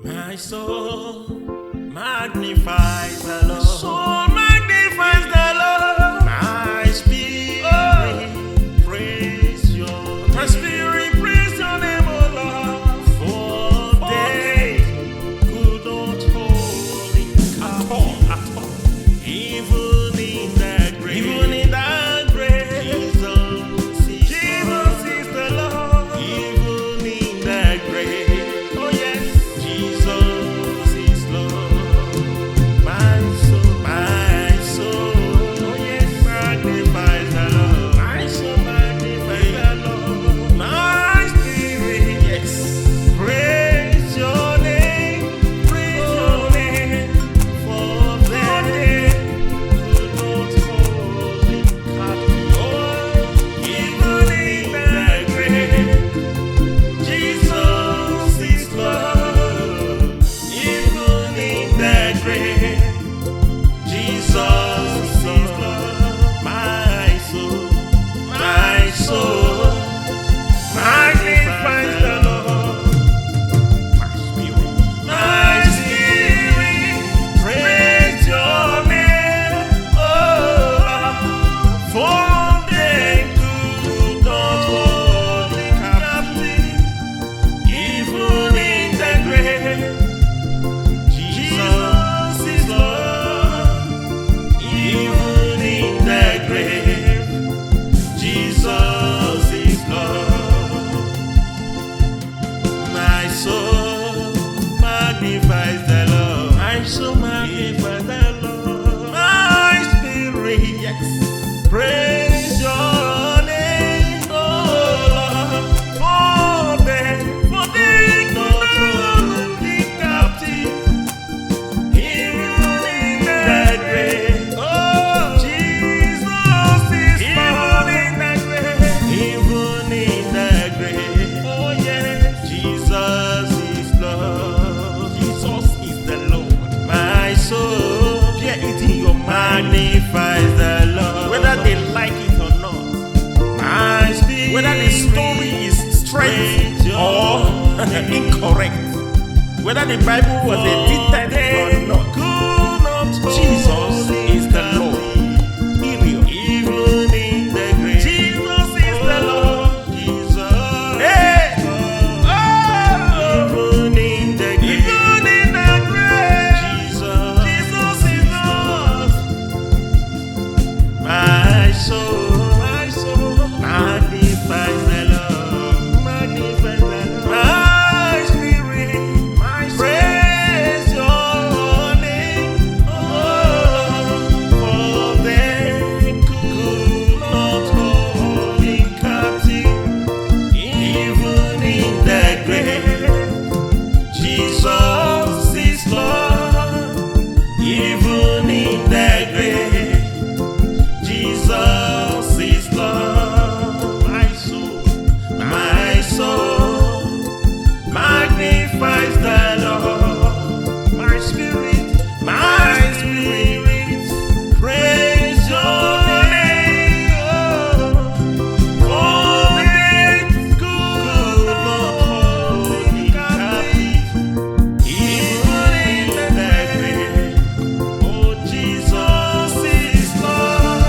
My soul magnifies the Lord. Soul magnifies the Lord. My spirit praise your My spirit praise your name, O Lord. For they could not hold him At all. even in the grave. Even in the grave, Jesus is the Lord. even in the grave. Oh yes, Jesus is Lord. My soul, oh yes, magnifies the Lord. my soul magnifies the Lord. My spirit, Yes, praise your name, praise your name. for they could not hold him captive. Even in the grave, Jesus is Lord. Even in the grave, Jesus is Lord. My soul magnifies the Lord. My spirit praise your name, oh Lord. For they could not hold him captive, even in the grave. Jesus is Lord, even in the grave. Jesus is Lord. My soul magnifies the Lord. My soul magnifies the Lord. My spirit, Yes, praise your name, oh Lord. For they could not hold him captive, even in the grave. Oh, Jesus is Lord, even in the grave. even in the grave. Oh yes, Jesus is Lord. Jesus is the Lord. My soul Hear it in your mind, magnifies the Lord. whether they like it or not, My spirit, whether the story is straight or incorrect, whether the Bible was edited or not. Jesus is the Lord. Period. even in the grave. Jesus is the Lord. Jesus, Hey! Oh! even in the grave. Even in the grave, Jesus, Jesus is Lord. my soul My soul magnifies the Lord. magnifies the Lord. My spirit My soul praise your name, oh Lord. For they could not hold him captive, even in the grave. Jesus is Lord, even in the grave. Jesus is Lord. My soul magnifies the Lord. My spirit praise your name, oh, for they could not hold him captive, even in the grave. Oh, Jesus is Lord,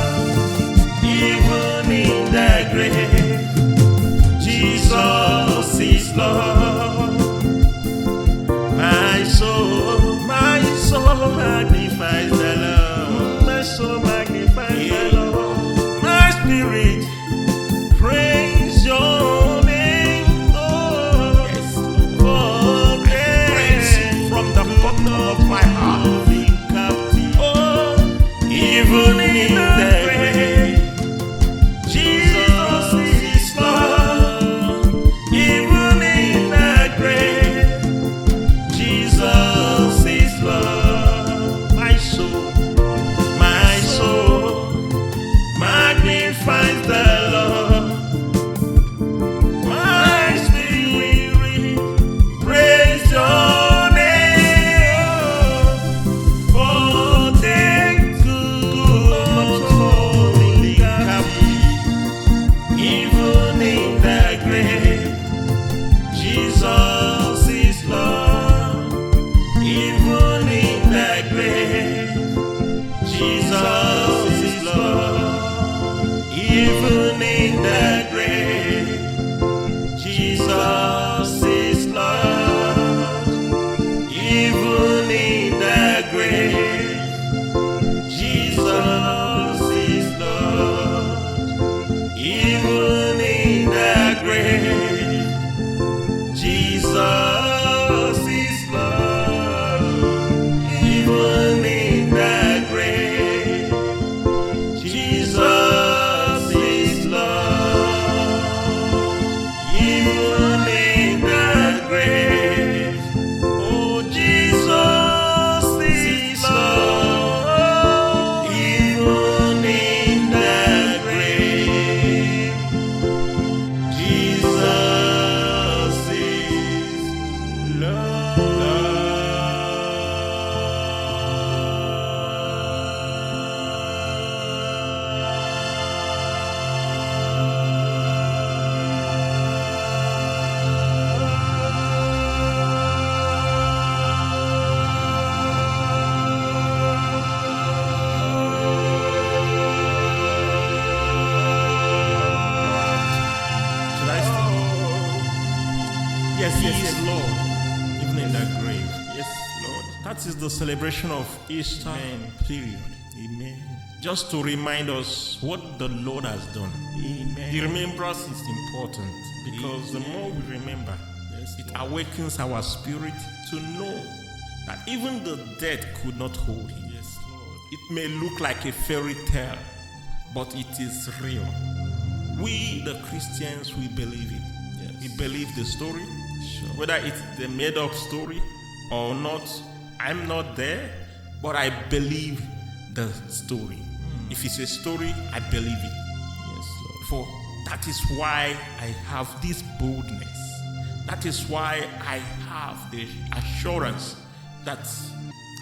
even in the grave. Jesus is Lord. My soul magnifies the Lord. My soul magnifies the Lord. My spirit praise your name, oh Yes, for praise they from the bottom of my heart. hold him captive, Oh, even in the grave. Jesus is Lord, even in the grave. Jesus is Lord. my soul Even in the grave, Jesus is Lord. Even in the grave, Jesus is Lord. Even in the grave, Jesus is Lord. Even in the grave, oh Jesus is Lord. Even in the grave, Jesus is Should I start? Yes, Lord. Even in that grave. Yes, Lord. That is the celebration of Easter period. Amen. Just to remind us what the Lord has done. Amen. The remembrance is important because the more we remember, it awakens our spirit to know that even the dead could not hold him. Yes, Lord. It may look like a fairy tale, but it is real. We, the Christians, we believe it. Yes. We believe the story. Sure. Whether it's the made-up story or not, I'm not there, but I believe the story. If it's a story, I believe it. Yes, Lord. For that is why I have this boldness. That is why I have the assurance that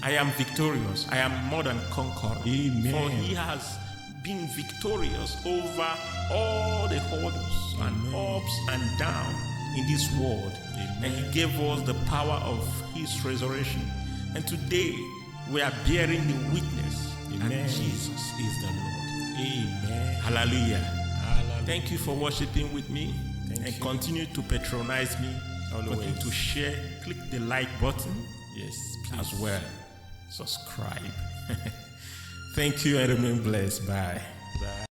I am victorious. I am more than conqueror. Amen. For he has been victorious over all the hurdles and ups and downs in this world. Amen. And he gave us the power of his resurrection. And today we are bearing the witness that Jesus is the Lord. Amen. Hallelujah. Hallelujah. Thank you for worshiping with me. Thank you. Continue to patronize me. Always. Continue to share. Click the like button. Yes, please. As well. Subscribe. Thank you and remain blessed. Bye. Bye.